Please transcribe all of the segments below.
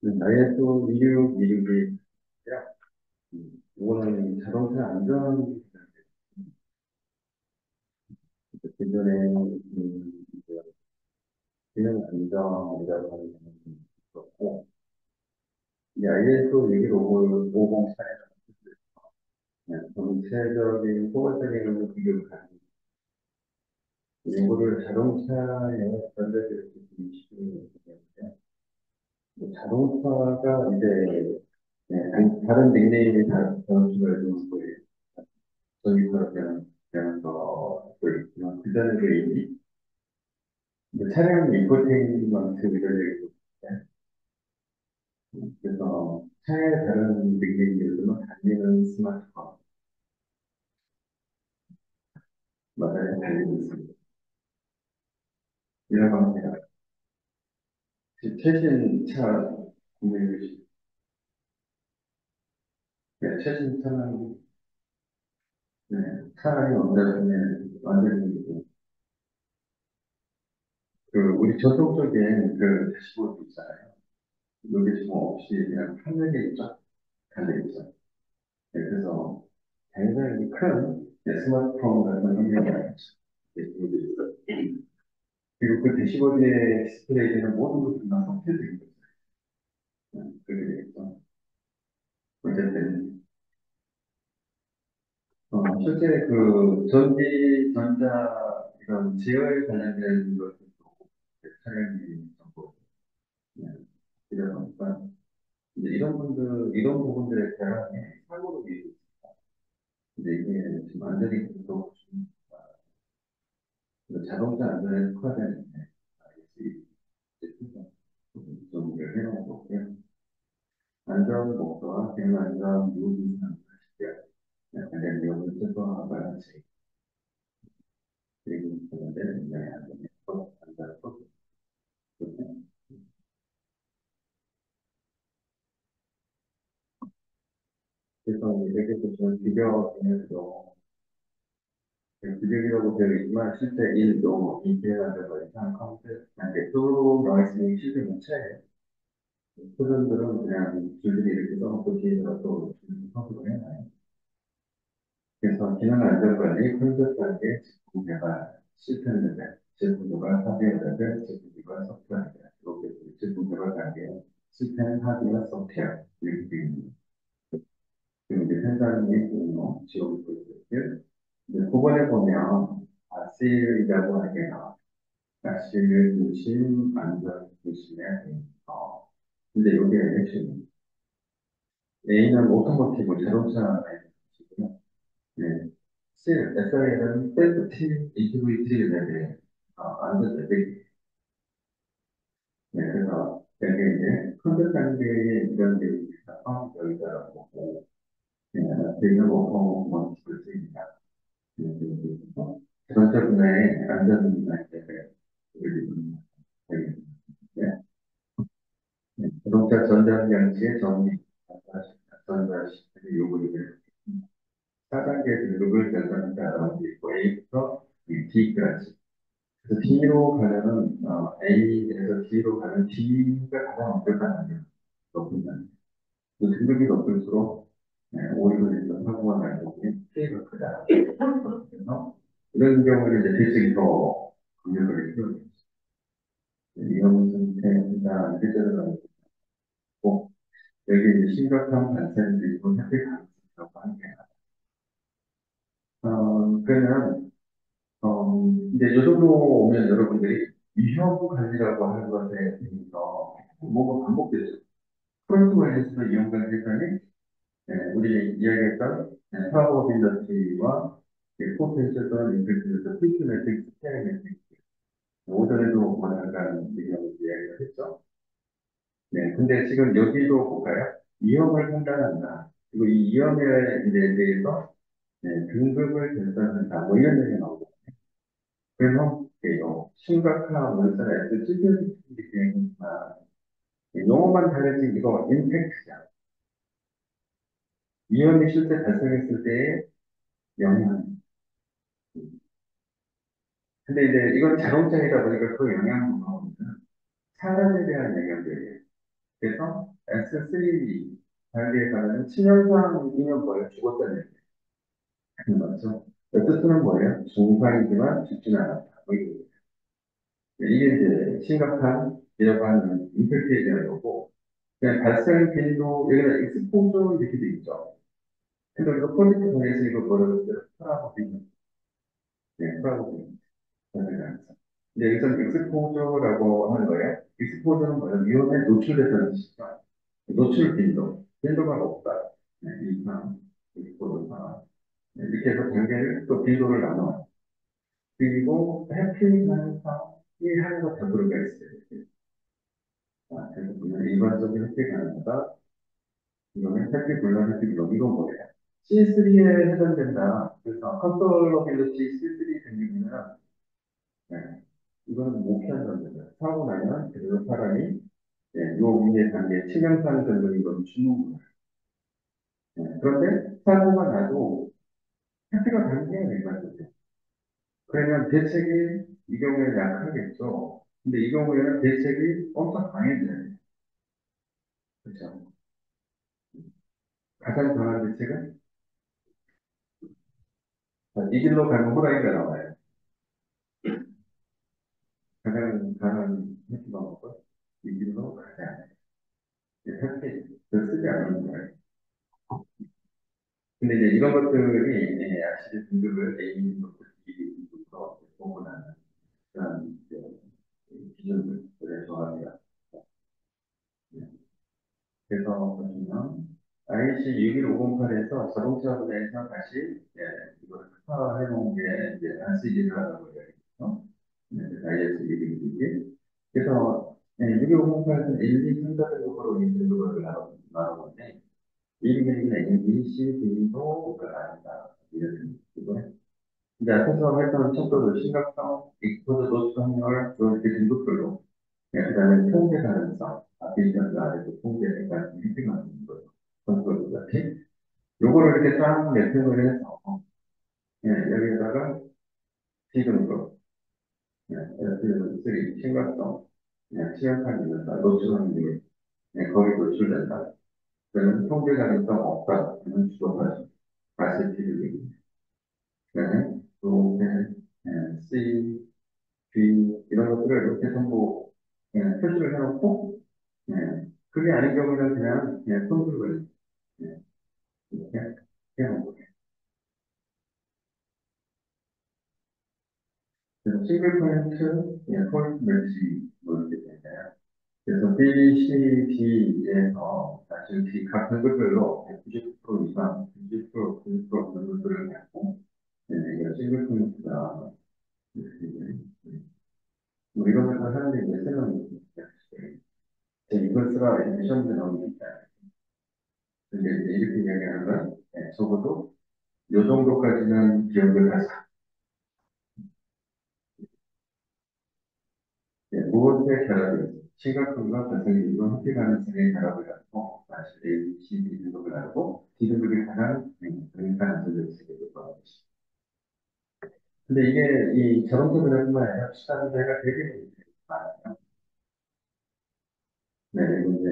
ISO 26261이요. 이거는 자동차 안전 기준에 기능 안전이라고 하는 게 있었고, 이 ISO 61550 차량 전체적인 포괄적인 규격을 가지고 이거를 자동차에 전자기를 시키는 거기 때문에 자동차가 이제 다른 닉네임이 다른 수가 있는 거예요. 전기차로 되는 것도 있지만 그 전에 그 이미 차량 인포테인먼트 이런 얘기도 있어요. 그래서 차에 다른 닉네임으로는 달리는 스마트폰 맞아요. 달리는 있습니다. 이라고 합니다. 최신 차 구매해 주시 네, 최신 차는 네, 차량이 없다면 완전히 우리 전통적인 그 대시보드 있잖아요. 여기 지금 없이 그냥 하늘에 쫙 달려있죠. 네, 그래서 굉장히 큰 스마트폰 같은 환경이 있죠. 대시보드 있어요. 그리고 그 대시보드에 디스플레이되는 모든 것들이 다 섞여져 있는 거죠. 그게 되겠죠. 어쨌든, 실제 그 전기, 전자, 이런 제어에 관련된 것들도 차량이 전부 이러다 보니까 이제 이런 부분들의 대란에 사고로 이어졌어요. 근데 이게 지금 안전이 계속 자동차 안전에 특화된 제품을 좀 해놓은 거고요. 안전 목표와 기능 안전 유지 상식에 관련 내용을 최소화하고 같이 그리고 관련된 인명의 안전에 안전을 꼭 그래서 이렇게 보시면 비교 중에서도 비교기라고 되어 있지만 실제 일도 인기하는 이상 컨셉트 또 나와 있으니 실제 문체예요. student들은 그냥 줄줄이 이렇게 써놓고 뒤에다가 또 선수를 해놔요. 그래서 기능 안전관리, 콘서트 단계, 제품 개발, 시스템 레벨, 제품 개발, 하드웨어 레벨, 제품 개발, 소프트웨어 레벨, 이렇게 제품 개발 단계, 시스템, 하드웨어, 소프트웨어 이렇게 되어 있는 그리고 이제 생산이 공로, 지원 프로젝트, 이제 9번에 보면 아실이라고 하게 나와. 아실 중심, 안전 중심의 근데 이게 핵심 A는 오토모티브 자동차에 지고요. 네. SI는 세프티 인티그리티 레벨, 안전 레벨. 네, 그래서 여기 이제 컨셉 단계에 이런 게 포함되어 있다고 보고, 대형 오토모티브 쓰입니다. 그래서 자동차 분야의 안전 레벨을 올리는 거예요. 자동차 전자장치의 정리, 전자시스템 요구를 4단계 등급을 결정한다라고 되어 있고 A부터 D까지. 그래서 D로 가면은 A에서 D로 가면 D가 가장 완벽한 높으면 그 등급이 높을수록 오류를 일어난 사고가 날 경우에 피해가 크다. 그래서 이런 경우는 이제 필승이 더 강력하게 필요해요. 위험 상태가 실제로 나고 여기 이제 심각한 발생들도 협회 가능성이라고 하는 게 그러면 이제 요 정도 오면 여러분들이 위험 관리라고 하는 것에 대해서 뭐가 반복되죠. 프로젝트 관리에서도 위험 관리 했더니 우리 이야기했던 사업 인더스트리와 포텐셜 임팩트에서 필수 매트릭스, 스케일 매트릭스 오전에도 뭐 잠깐 이야기를 했죠. 네, 근데 지금 여기도 볼까요? 위험을 판단한다. 그리고 이 위험에 이제 대해서 등급을 결정한다. 뭐 이런 얘기 나오고. 그래서 심각한 문제에서 찔끔찔끔 되니까 용어만 다르지 이거 임팩트야. 위험이 실제 발생했을 때의 영향. 근데 이제 이건 자동차이다 보니까 그 영향은 사람에 대한 영향들이에요. 그래서 S3 단계에 가면 치명상이면 뭐예요? 죽었다는 얘기예요. 맞죠? S2는 뭐예요? 중상이지만 죽지는 않았다. 뭐 이게 이제 심각한 하는 임팩트에 대한 거고, 그냥 발생 빈도, 여기는 익스포저 이렇게 돼 있죠. 근데 우리가 프로젝트 방에서 이거 뭐라고 했어요? 프라보빙. 네, 프라보빙. 근데 여기서 익스포저라고 하는 거예요. 익스포저는 뭐예요? 위험에 노출됐다는 뜻이죠. 노출 빈도. 빈도가 높다. 네, 이상, 익스포저. 네, 이렇게 해서 단계를 또 빈도를 나눠요. 그리고 해피 현상이 하나가 더 들어가 있어요. 그래서 그냥 일반적인 해피 가능하다. 이거는 해피 불량, 해피 불량. 이건 뭐예요? C3에 해당된다. 그래서 컨트롤러빌리티 C3 생기면 네. 이거는 못 피한다는 거죠. 사고 나면 그래도 사람이 요 위에 단계 치명상 정도인 건 죽는 거예요. 그런데 사고가 나도 해피가 단계가 일반적이에요. 그러면 대책이 이 경우에 약하겠죠. 근데 이 경우에는 대책이 엄청 강해져야 돼요. 그렇죠. 가장 강한 대책은 이 길로 가면 호랑이가 나와요. 가장 강한 해피 방법은 이 길로 가야 돼. 해피, 쓰지 않는 거예요. 근데 이제 이런 것들이 확실히 등급을 A 등급부터 B 등급으로 보고 나는 그런 이제 기준들을 정합니다. 그래서 보시면 IC 61508에서 자동차 분야에서 다시 이걸 특화해 놓은 게 이제 안쓰기라고 이야기죠. IS 615 그래서 61508은 1, 2, 3, 4등급으로 이 등급을 나누는데 1등급은 AC, B도 아니다. 이런 등급. 이제 앞에서 했던 척도도 심각성, 익스포저 노출 확률, 또 이렇게 등급별로, 그다음에 통제 가능성, 앞에 있던 그 아래도 통제가 이렇게 만드는 거예요. 컨트롤 같이. 요거를 이렇게 쫙 매핑을 해서, 여기다가 D등급, S3, 심각성, 취약한 인물다, 노출 확률, 거기 노출된다. 그러면 통제 가능성 없다. 그러면 죽어가지고, 다시 D를 그다음에 또, C, 이런 것들을 이렇게 전부 표시를 해놓고 그게 아닌 경우는 그냥 손으로 이렇게 해놓은 거예요. 그래서 싱글 포인트, 포인트 매치 뭐 이렇게 되잖아요. 그래서 B, C, D에서 사실 각 등급별로 90% 이상, 90%, 90% 등급들을 갖고 이게 싱글 포인트가 이렇게 뭐 이런 걸 하는데 이제 생각이 이걸 쓰라 이렇게 시험에 나오니까 근데 이제 이렇게 이야기하는 건 적어도 요 정도까지는 기억을 하자. 무엇의 결합이 심각성과 발생률과 함께 가능성의 결합을 갖고 사실 A, C, D 등급을 알고 D 등급이 가장 그러니까 안전을 세계로 보는 것이. 근데 이게 이 자동차 분야뿐만 아니라 비슷한 데가 되게 많아요. 네, 이제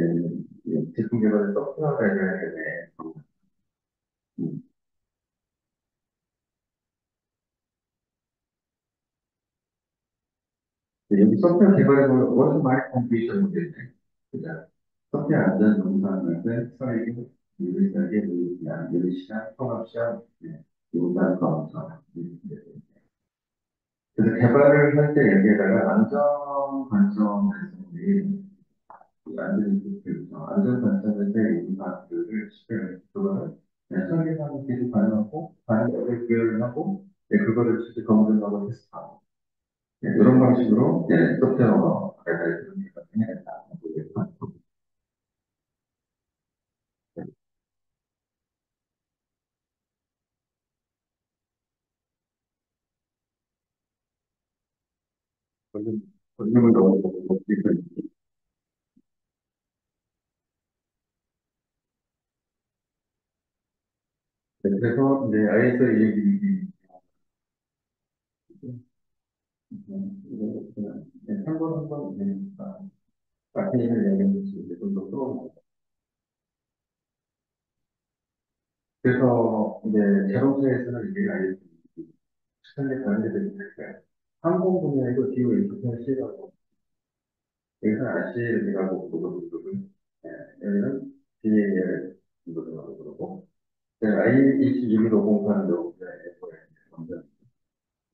이 제품 개발의 소프트웨어 개발에 음, 여기 소프트웨어 개발에 보면 워낙 많이 컴퓨터 문제인데, 그죠? 소프트웨어 안전 정상을 설계, 유리 설계, 유리 시장, 통합 시장, 요단 검사. 그래서 개발을 할 때 여기에다가 안전 관점에서 우리 안전 관점에서 이 부분들을 집행을 그거를 설계하는 계속 반영하고 반영을 구현을 하고 그거를 직접 검증하고 테스트하고 이런 방식으로 소프트웨어 개발을 해야 된다. 권력을 넣어보고 그래서 이제 ISO 200 참고로 한번 앞에 있는 내용이 이제 좀더 또 그래서 이제 자동차에서는 이게 알려진 추천제 다른 데도 있을까요? 항공 분야에도 기후 인프라를 시행하고 여기서 RC를 들어가고 부분 여기는 BA를 들어가고 그러고 I22로 공부하는 데오프라에 먼저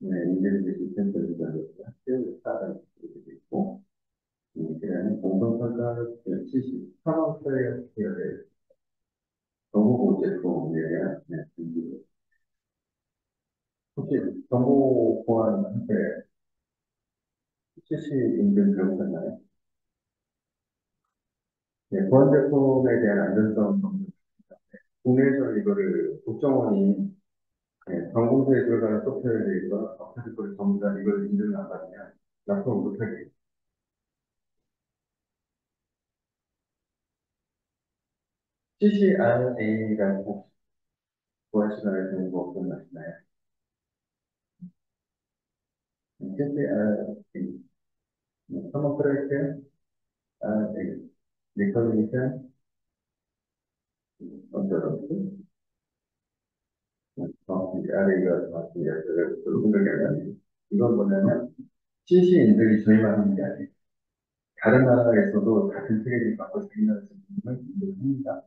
인재들이 시스템들 기반으로 학교를 따라 이렇게 있고 그다음에 공동선발 70 산업사회 계열의 정보보호 제품에 대한 혹시 정보보안한테 CC 인증 배우셨나요? 네, 보안 제품에 대한 안전성 검증. 국내에서 이거를 국정원이 관공서에 들어가는 소프트웨어들과 업체들 거를 전부 다 이걸 인증을 안 받으면 납품 못하게. CCRA라고 보안 시간에 정보 기억나시나요? CCRA, Common Character RA, Recognition Observation, 정확히 RA가 정확히 생각이 안 나요. 이건 뭐냐면 CC 인증이 저희만 하는 게 아니에요. 다른 나라에서도 같은 트랙을 갖고 자기 나라 제품을 인증합니다.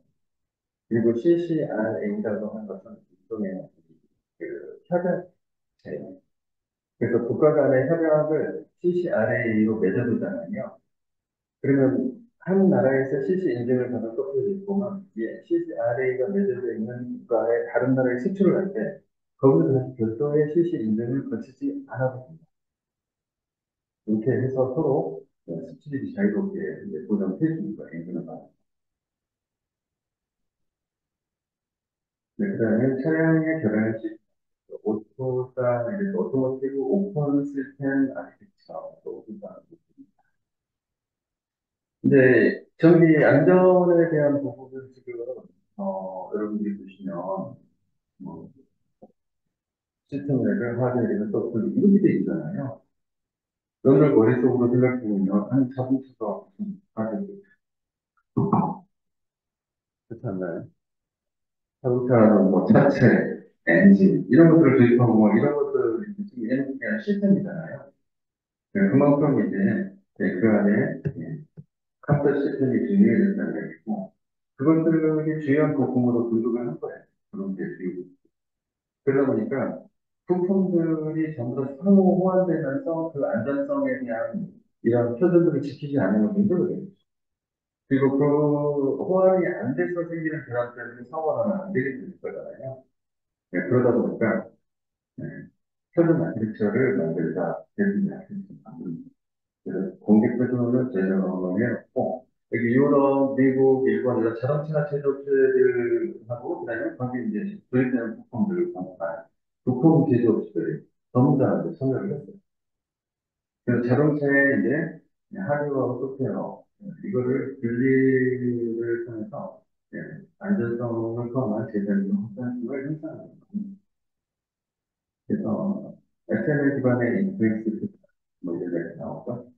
그리고 CCRA라고 하는 것은 일종의 그 협약체예요. 그래서 국가 간의 협약을 CCRA로 맺어두잖아요. 그러면 한 나라에서 CC 인증을 받은 소프트웨어를 보면 이게 CCRA가 맺어져 있는 국가의 다른 나라에 수출을 할 때 거기서 다시 별도의 CC 인증을 거치지 않아도 됩니다. 이렇게 해서 서로 수출입이 자유롭게 보장해 주는 거예요. 인증을 받는. 네, 그다음에 차량의 결함을 오토사, 이제 오토모티브 오픈 시스템 아키텍처, 오토사. 근데 전기 안전에 대한 부분은 지금, 여러분들이 보시면, 뭐, 시스템 레벨, 하드웨어 레벨, 소프트웨어, 이렇게 돼 있잖아요. 그걸 머릿속으로 생각해보면, 한 자동차가 무슨 하드웨어, 그렇지 않나요? 자동차는 뭐, 차체, 엔진, 이런 것들을 도입하고, 뭐, 이런 것들을 지금 얘네들이 그냥 시스템이잖아요. 그만큼 이제, 그 안에, 컴퓨터 시스템이 중요해졌다는 얘기고, 그것들이 중요한 부품으로 분석을 한 거예요. 그런 게 지금. 그러다 보니까 부품들이 전부 다 상호 호환되면서 그 안전성에 대한 이런 표준들을 지키지 않으면 문제가 되죠. 그리고 그 호환이 안 돼서 생기는 결함 때문에 사고가 나면 안 되게 되는 거잖아요. 그러다 보니까 네, 표준 아키텍처를 만들자, 대부분 아키텍처를 만듭니다. 그래서 공개 표준을 제정해놓고 여기 유럽, 미국, 일본 이런 자동차 제조업체들하고 그다음에 거기 이제 도입되는 부품들을 공급하는 부품 제조업체들이 전부 다 이제 참여를 했어요. 그래서 자동차에 이제 하드웨어하고 소프트웨어 이거를 분리를 통해서 안전성을 포함한 제대로 확산성을 형성하는 거예요. 그래서 XML 기반의 인프렉스 뭐 이런 게 나오고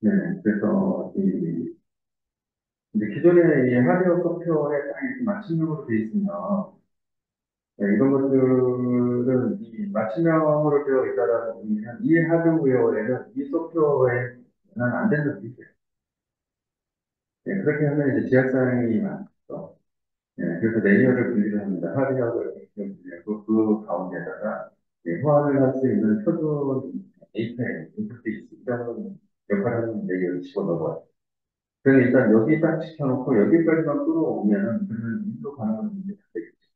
네, 그래서 이제 기존의 이 하드웨어 소프트웨어에 딱 이렇게 맞춤형으로 돼 있으면 이런 것들은 이 맞춤형으로 되어 있다라는 의미는 이 하드웨어에는 이 소프트웨어에는 안 된다는 얘기예요. 그렇게 하면 이제 제약사항이 많죠. 그래서 레이어를 분리를 합니다. 하드웨어를 이렇게 분리하고 그 가운데다가 호환을 할 수 있는 표준 API, 인터페이스 이런 역할을 하는 레이어를 집어넣어요. 그래서 일단 여기 딱 시켜놓고 여기까지만 끌어오면은 그러면 인도 가능한 문제가 되겠죠.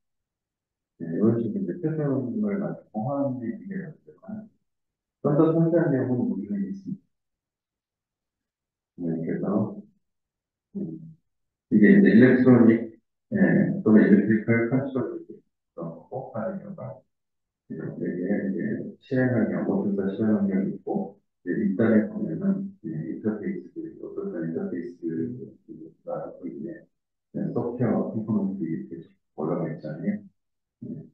이런 식으로 이제 표준을 만들고 호환이 이게 되지만 좀더 상세한 내용은 우리가 있습니다. 그래서 음, 이게 이제 일렉트로닉 또는 일렉트리컬 컨트롤 그런 거고 하는 경우가 이게 이제 실행 환경, 오토사 실행 환경이 있고 이제 윗단에 보면은 인터페이스, 오토사 인터페이스가 또 이제 소프트웨어 컴포넌트 이렇게 올라가 있잖아요. 네.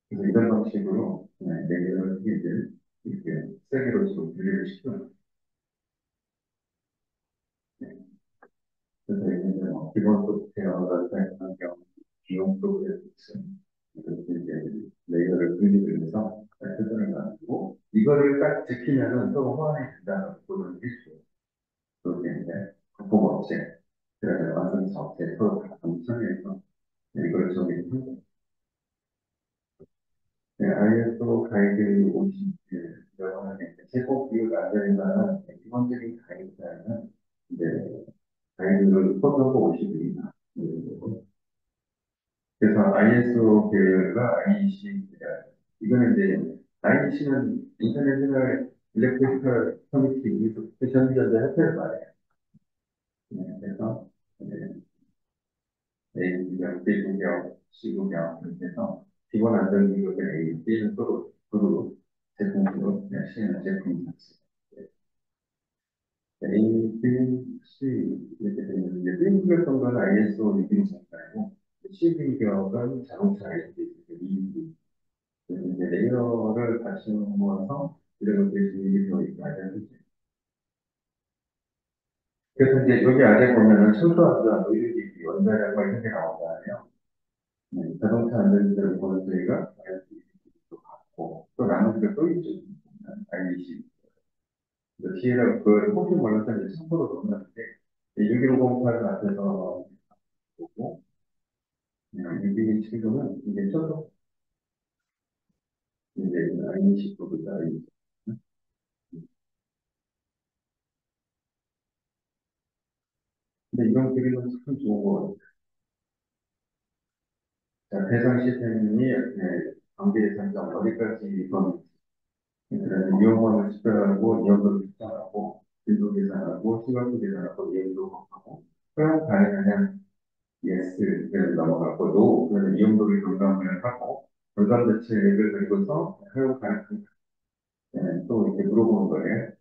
그래서 이런 방식으로 내려를 이제 이렇게 세개로 지금 분리를 시켜요. 그래서 이제 뭐 기본 소프트웨어, 웹사이트 환경, 비용 프로그램 이렇게 이제 레이어를 분리해서 표준을 가지고 이거를 딱 지키면은 또 호환이 된다는 부분을 일수 그게 이제 국공업체, 그다음에 완성차 업체 서로 다 경청해서 이걸 정리를 네, ISO 가이드 50이라고 하는 제법 기록 안전에다는 기본적인 가이드라인은 이제 가이드를 써서 50입니다. 그래서 ISO 계열과 IEC 계열. 이거는 이제 IEC는 인터내셔널 일렉트리컬 커미티 전기전자 협회를 말해요. 네, 그래서 A구경, B구경, C구경 이렇게 해서 기본 안전기록을 A, B는 또로 제품으로 시행한 제품 자체. A, B, C 이렇게 되면 이제 B구경 정도는 ISO 616이고 C구경은 자동차 ISO 2 그래서 이제 레이어를 같이 모아서 이런 것들이 분위기로 있게 하는 그래서 이제 여기 아래 보면은 순수화자 의료기기 원자력과 이런 게 나오잖아요. 자동차 안전지를 보는 저희가 또 받고 또 나머지가 또 있죠. IEC. 뒤에다 그 혹시 몰라서 이제 참고로 넣었는데 6158 앞에서 보고 6279는 이게 초속 이제 IEC 코드다. 근데 이런 기기는 참 좋은 거 같아요. 자, 배송 시스템이 관계 선정 어디까지 건 그다음에 이용권을 집행하고 이용도를 측정하고 빈도 계산하고 시간도 계산하고 이용도 하고 허용 가능하냐 예스를 넘어가고 노 그러면 이용도를 경감을 하고 불감 대책을 그리고서 허용 가능한 또 이렇게 물어보는 거예요.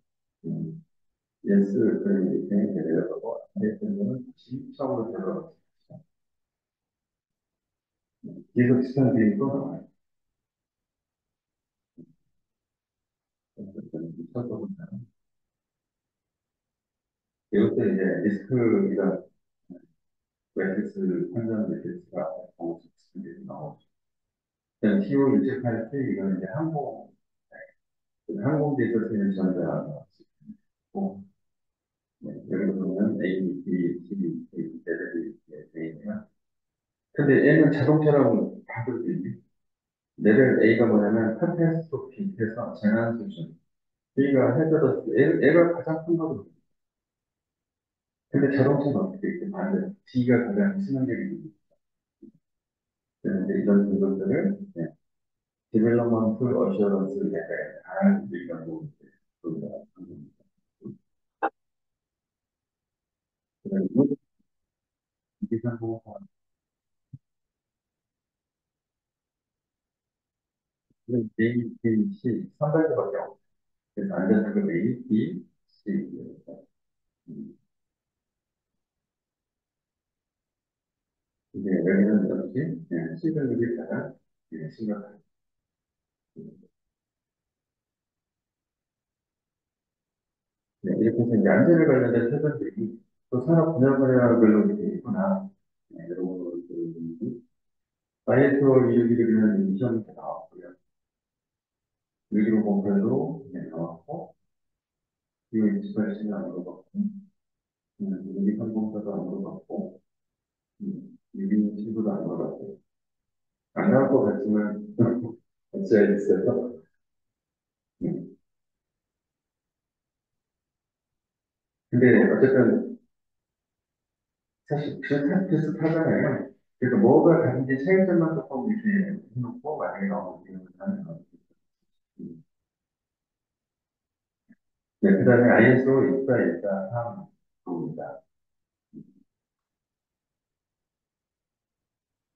예스 그러면 이렇게 내려가고 예스는 다시 처음으로 들어가고 계속 시간 비행도 나와요. 이것도 이제 리스크가 매트릭스 판정 매트릭스가 공식적으로 나오죠. 일단 TO 178K 이거는 이제 항공기에서 쓰는 전자고 여기 보면 A, B, C, D, 레벨이 되어 있네요. 근데 얘는 자동차랑 다르지 레벨 A가 뭐냐면 카타스트로피 해서 재난 수준. B가 해저더스. A가 가장 큰 거거든요. 근데 자동차는 어떻게 이렇게 반대. D가 가장 치명적인 그래서 이제 이런 부분들을 디벨롭먼트 어시어런스 레벨 다 얘기하고 있습니다. 그리고 기상공사 A, B, C 3단계밖에 없어요. 그래서 안전자금 A, B, C 이제 여기는 역시 C등급이 가장 심각합니다. 이렇게 해서 이제 안전에 관련된 세분들이 또 산업 분야별로 이렇게 있구나. 이런 것들이 ISO 261이라는 시험이 나왔고요. 61508도 나왔고, 228도 안 물어봤고, 6230사도 안 물어봤고, 627도도 안 물어봤고, 안 나올 것 같지만, 어찌할 있어서. 음. 근데 어쨌든, 사실 비슷하잖아요. 그래서 뭐가 다른지 차이점만 조금 이렇게 해놓고 만약에 나오는 하는 거. 음. 네, 그 다음에 ISO 24143입니다.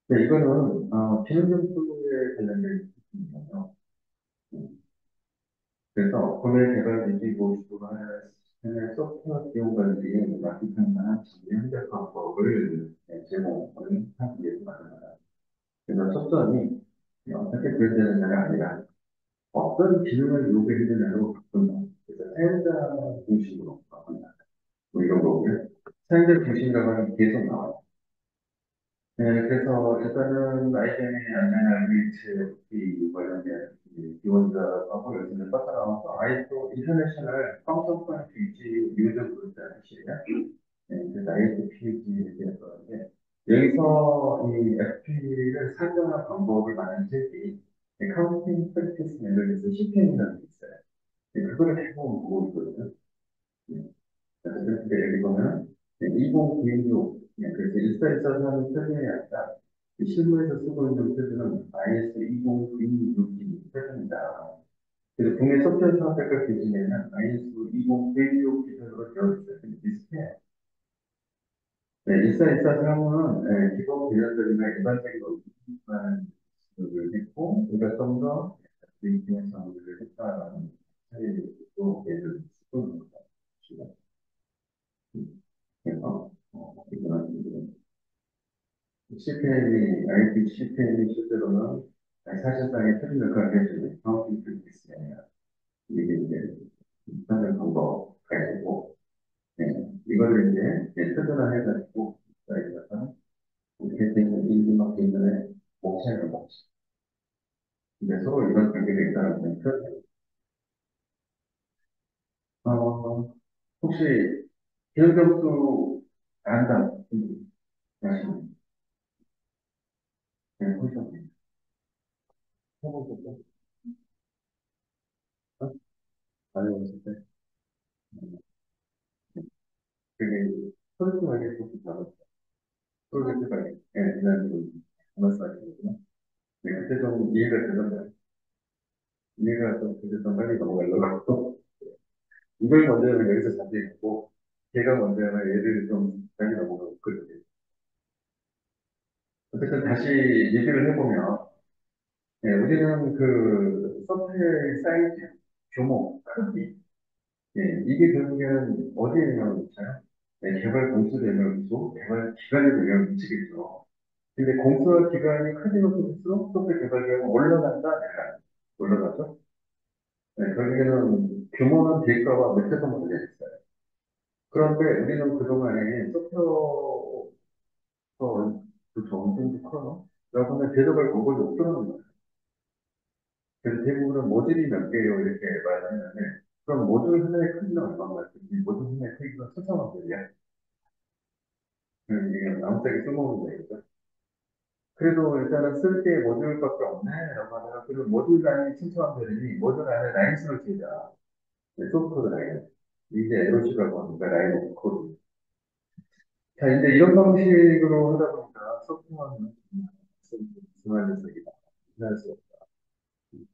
네, 이거는, 기능점수에 관련된 부분이에요. 그래서 구매 개발 유지 보수가 하는 소프트웨어 비용 관리에 맞춤한 정리 현대 방법을 제공을 하기 위해서 만듭니다. 그래서 초점이 어떻게 구현되느냐가 아니라 어떤 기능을 요구해주느냐로 바꾼다. 그래서 사용자 중심으로 바꾼다. 뭐 이런 거고요. 사용자 중심이라고 하는 게 계속 나와요. 네, 그래서 일단은 IBM의 안나나 리츠 이 관련된 이 기원자하고 요즘에 빠져나와서 ISO 인터내셔널 펑션 포인트 유저 그룹이라는 시리즈, 네, 그래서 ISPG에 대해서 하는데, 여기서 이 FP를 산정한 방법을 말하는 책이 카운팅 프랙티스 매너에서 CPM이라는 게 있어요. 네, 그거를 대부분 보고 있거든요. 네. 그래서 여기 보면 2096, 그래서 1414는 표준이 아니라 실무에서 쓰고 있는 표준은 IS 2096이 표준이다. 그래서 국내 소프트웨어 산업백과 기준에는 IS 2096 기준으로 되어 있어요. 비슷해. 네, 1414 사항은 기본 개념들이나 일반적인 어휘만 를 했고, 우리가 좀더 리딩 사항들을 했다라는 차이도 예를 쓰고 있는 것 같습니다. 그래서 이거는 CPM이, IT CPM이 실제로는 사실상의 표준 역할을 해주는 카운팅 프리티스가 아니라 이게 이제 선정 방법가 되고, 이거를 이제 표준화해가지고 사이트에서 이렇게 되는 인지막 기준에 목차를 먹지. 근데 서로 이런 관계가 있다는 건 표현. 어, 혹시 기억력수 안다. 말씀, 보셨나요? 해보셨죠? 어? 안 해보셨을 때? 그게 소리하게 좋다. 소리가 그냥 말씀하시거든요. 네, 그때 좀 이해가 되던데, 이해가 좀 되셨던 빨리 넘어가려고. 이걸 먼저 하면 여기서 자세히 있고, 걔가 먼저 하면 얘를 좀 빨리 넘어가고, 그렇게. 어쨌든 다시 얘기를 해보면, 우리는 그 소프트웨어의 사이즈, 규모, 크기, 이게 결국에는 어디에 영향을 미쳐요? 개발 공수에 영향을 미치고, 개발 기간에 영향을 미치겠죠. 근데 공수와 기간이 커지면 클수록 소프트웨어 개발 비용은 올라간다, 내가 올라가죠? 결국에는 규모는 대가와 밑에서 먼저 있어요. 그런데 우리는 그동안에 소프트웨어 그 정도도 커요. 여러분은 대접을 본 적이 없더라는 거예요. 그래서 대부분은 모듈이 몇 개요 이렇게 말하는데, 그럼 모듈 하나의 크기는 얼마나 이 모듈 하나의 크기가 수천만 개야. 이게 아무짝에 쓸모없는 거겠죠. 그래도 일단은 쓸 게 모듈밖에 없네 라고 하다가, 그리고 모듈 라인이 천천만 되니 모듈 안에 라인수를 쓰자. 소프트코드 라인. 이제 LOC라고 합니다. 라인 오브 코드. 자, 이제 이런 방식으로 하다 보니까 소프트웨어는 스마일리스이다. 이해할 수 없다.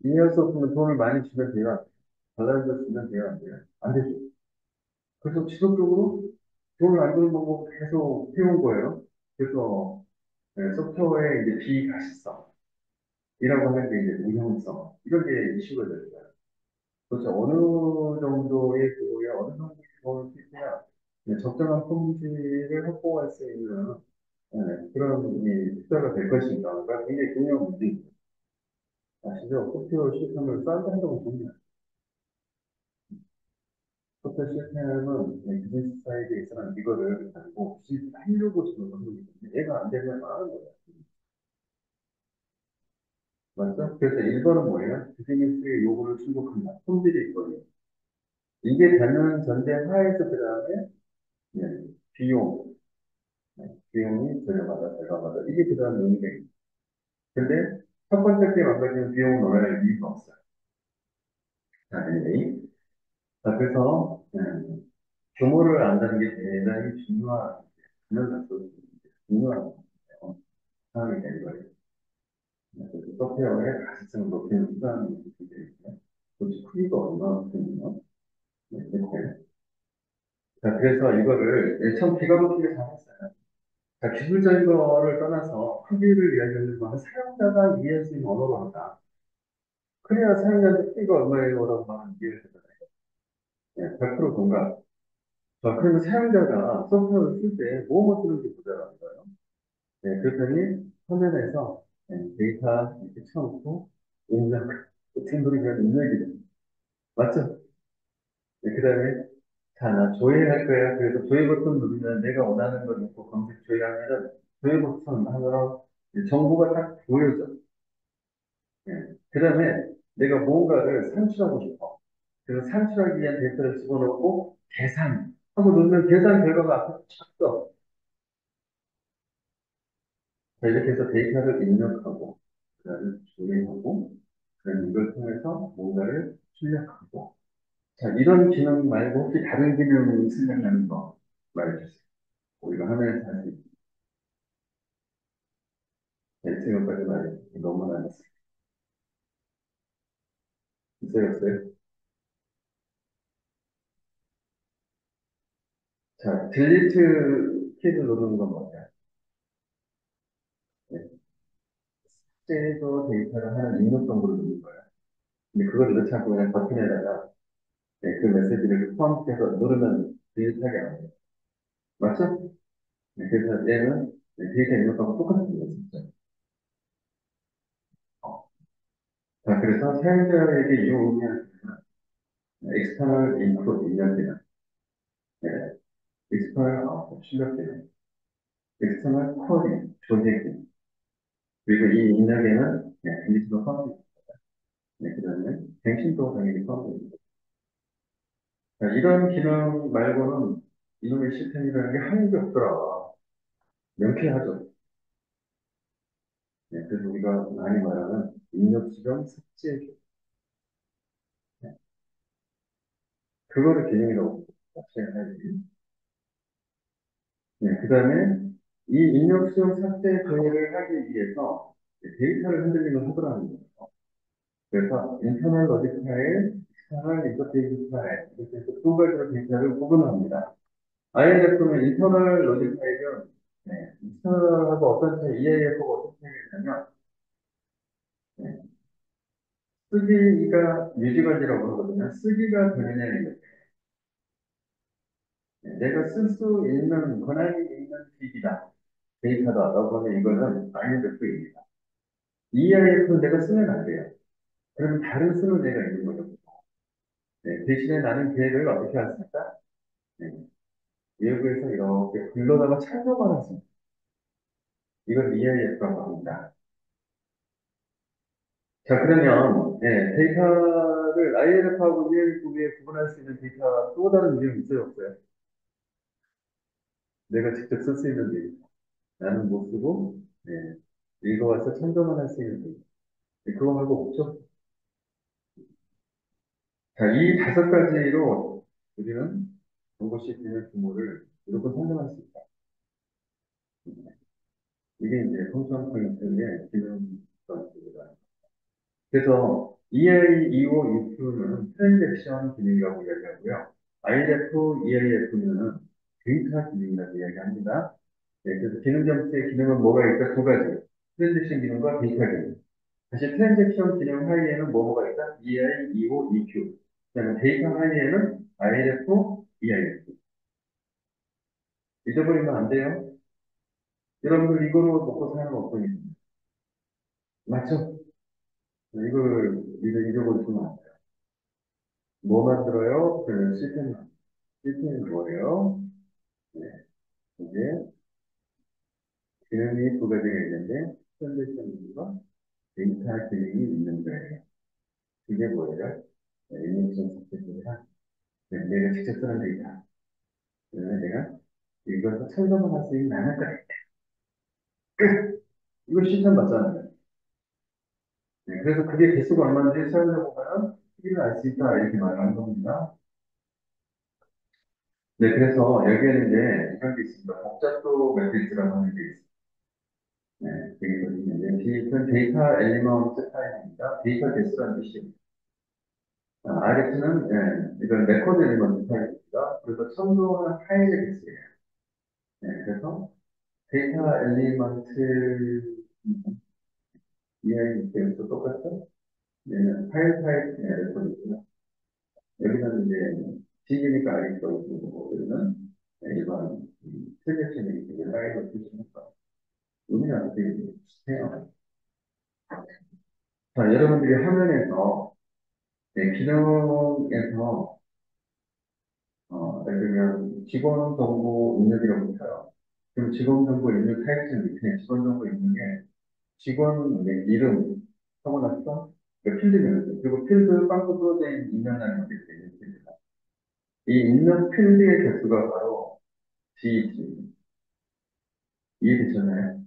이해할 수 없으면 돈을 많이 주면 돼요. 달라져 주면 돼요. 안 돼요? 안 되죠. 그래서 지속적으로 돈을 안 주는 방법 계속 해온 거예요. 그래서 소프트웨어의 이제 비가시성이라고 하는 게 이제 무형성, 이런 게 이슈가 되는 거예요. 도대체 어느 정도의 규모에 어느 정도의 규모를 쓰냐, 적정한 품질을 확보할 수 있는 그런 숫자가 될 것인가가 굉장히 중요한 문제입니다. 아시죠? 소프트웨어 시스템을 싼다는 건 뭐냐? 소프트웨어 시스템은 비즈니스 사이드에 있어는 이거를 가지고 비즈니스 하려고 지금 하고 있는데, 얘가 안 되면 망하는 거예요. 맞죠? 그래서 1번은 뭐예요? 비즈니스의 요구를 충족한다. 품질이 있거든요. 이게 되는 전제 하에서 그 다음에 비용, 비용이 저렴하다, 저렴하다. 이게 그 다음 논의가 있습니다. 근데 첫 번째 게 망가지면 비용을 논할 이유가 없어요. 자, anyway. 자, 그래서 규모를 안다는 게 대단히 중요한 상황이 되는 거예요. 그래서 소프트웨어의 가시성을 높이는 수단이 있거든요. 도대체 크기가 얼마나 되느냐? 이렇게. 자, 그래서 이거를 참 기가 막히게 잘했어요. 자, 기술적인 거를 떠나서 크기를 이야기하는 건 사용자가 이해할 수 있는 언어로 한다. 그래야 사용자한테 크기가 얼마예요라고 하는 이해를 되잖아요. 100% 공감. 자, 그러면 사용자가 소프트웨어를 쓸 때 뭐뭐 쓰는지 보자라는 거예요. 그랬더니 화면에서 데이터 이렇게 쳐놓고 입력, 친구를 위한 입력이 됩니다. 맞죠? 그 다음에 자, 나 조회할 거야. 그래서 조회 버튼 누르면 내가 원하는 걸 넣고 검색 조회하면은 조회 버튼 하면 정보가 딱 보여져. 그 다음에 내가 뭔가를 산출하고 싶어. 그래서 산출하기 위한 데이터를 집어넣고 계산 하고 누르면 계산 결과가 앞에 쫙 떠. 자, 이렇게 해서 데이터를 입력하고, 그 다음에 조회하고, 그 다음에 이걸 통해서 뭔가를 출력하고. 자, 이런 기능 말고 혹시 다른 기능 생각나는 거 말해주세요. 이거 하면 다시 지금까지 말해 너무 많았어요. 있어요, 없어요? 자, 딜리트 키를 누르는 건 뭐냐? 네. 삭제해서 데이터를 하는 입력 정보를 누르는 거예요. 근데 그걸 넣지 않고 그냥 버튼에다가 그 메시지를 포함해서 누르면 딜리트하게 안 돼요. 맞죠? 그래서 얘는 데이터 입력하고 똑같은 거예요, 진짜. 어. 자, 그래서 사용자에게 이 의미하는 external input 입력기능, 네. external output 출력기능, external query 조제기능, 그리고 이 입력에는 딜리트도 포함되어 있습니다. 네, 그 다음에 갱신도 당연히 포함되어 있습니다. 자, 이런 기능 말고는 이놈의 시스템이라는 게 하는 게 없더라. 명쾌하죠. 네, 그래서 우리가 많이 말하는 입력 수정 삭제 네, 그거를 기능이라고 생각해야지. 네, 그 다음에 이 입력 수정 삭제 조회를 하기 위해서 데이터를 흔들림을 하더라는 거예요. 그래서 인터널 로직 파일, external 인터페이스 파일 이렇게 해서 두 가지로 데이터를 구분합니다. ILF는 인터널 로직 파일은 익스터널하고 어떤 차이, EAF하고 어떤 차이가 있냐면 네, 쓰기가 유지관지라고 그러거든요. 쓰기가 되느냐 이거죠. 내가 쓸 수 있는 권한이 있는 기기다. 데이터다라고 하면 이거는 ILF입니다. EIF는 내가 쓰면 안 돼요. 그러면 다른 쓰는 애가 있는 거죠. 네, 대신에 나는 걔를 어떻게 할 수 있다? 네, 외부에서 이렇게 불러다가 참고만 할 수 있다. 이걸 EIF라고 합니다. 자, 그러면 데이터를 ILF하고 EIF에 구분할 수 있는 데이터 또 다른 유형이 있어요, 없어요? 내가 직접 쓸 수 있는 데이터. 나는 못 쓰고, 읽어와서 참조만 할 수 있는 데이터. 그거 말고 없죠? 자, 이 다섯 가지로 우리는 정보시 기능 규모를 무조건 설명할 수 있다. 이게 이제 펑션 포인트의 기능 전체입니다. 그래서 EI, EO, EQ는 트랜잭션 기능이라고 이야기하고요. IRF, EIF는 데이터 기능이라고 이야기합니다. 네, 그래서 기능 점수의 기능은 뭐가 있다? 두 가지. 트랜잭션 기능과 데이터 기능. 다시 트랜잭션 기능 하위에는 뭐가 있다? EI, EO, EQ. 그다음에 데이터 하위에는 IRF, EIF. 잊어버리면 안 돼요. 여러분들 이거로 먹고 사는 없거든요. 맞죠? 이걸 잊어버리시면 안 돼요. 뭐 만들어요? 그 시스템이 뭐예요? 네, 이제 기능이 두 가지가 있는데, 트랜잭션 기능과 데이터 기능이 있는 거예요. 이게 뭐예요? 인증성 서비스가 내가 직접 쓰는 데이터. 그러면 내가 이것을 설명을 할 수 있는 나는 거야. 끝! 이거 시스템 맞잖아요. 네, 그래서 그게 개수가 얼마인지 사용해보면 크기를 알 수 있다. 이렇게 말하는 겁니다. 네, 그래서 여기에는 이제 이런 게 있습니다. 복잡도 매트릭스라고 하는 게 있습니다. 네, 되게 멋있는데, 데이터 엘리먼트 타입입니다. 데이터 개수라는 뜻이에요. RF는 이건 레코드 엘리먼트 타입입니다. 그래서 첨부하는 파일의 개수예요. 네, 그래서 데이터 엘리먼트 이해하기 때문에 똑같죠? 얘는 파일 타입 레코드고요. 여기는 이제 G니까 RF라고 부르고, 여기는 일반 셀렉션이 있고, 파일을 표시해서 의미가 되게 비슷해요. 자, 여러분들이 화면에서 기능에서 예를 들면 직원 정보 입력이라고 쳐요. 그럼 직원 정보 입력 타입층 밑에 직원 정보 입력에 직원 이름 하고 나서 그 필드명이죠. 그리고 필드 빵꾸 뚫어진 입력란이 있게 되는 필드가. 이 입력 필드의 개수가 바로 GEG. 이해되셨나요?